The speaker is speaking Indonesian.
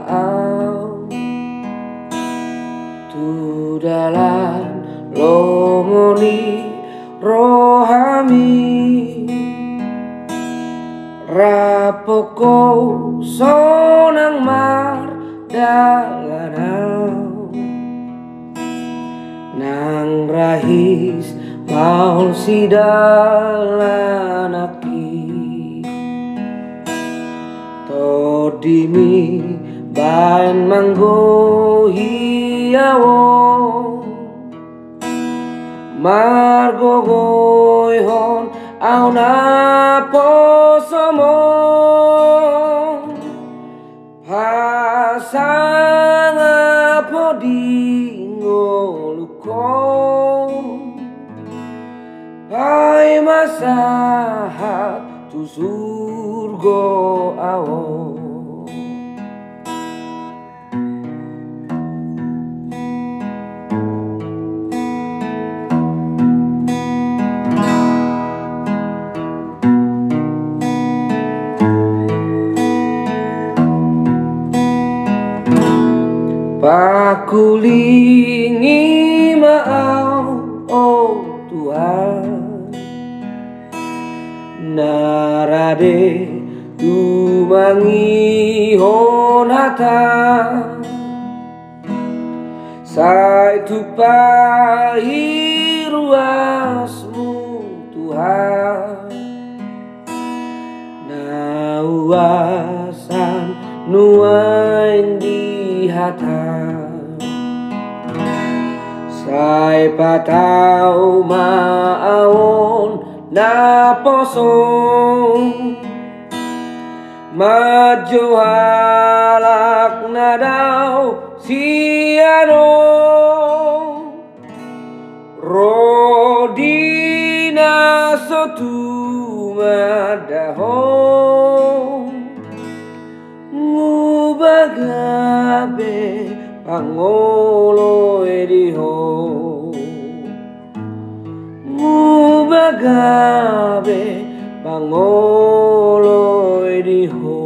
maau tu dalan lomoni rohami rapoko sonang mar dalanau nang rahis maul si dalanaki todimi baen manggo hiawo margo goihon au na posomo pasanga podi ngoluko pai masahat tu surgo awo pakulingi maau oh Tuhan narade tumangi honata sai tupai ruasmu Tuhan nauasan nuain di hata sai patau maawon na posong majo halak na daw siano rodina sotu madahong ngubagabe pangolo ediho ngubagabe pangolo ediho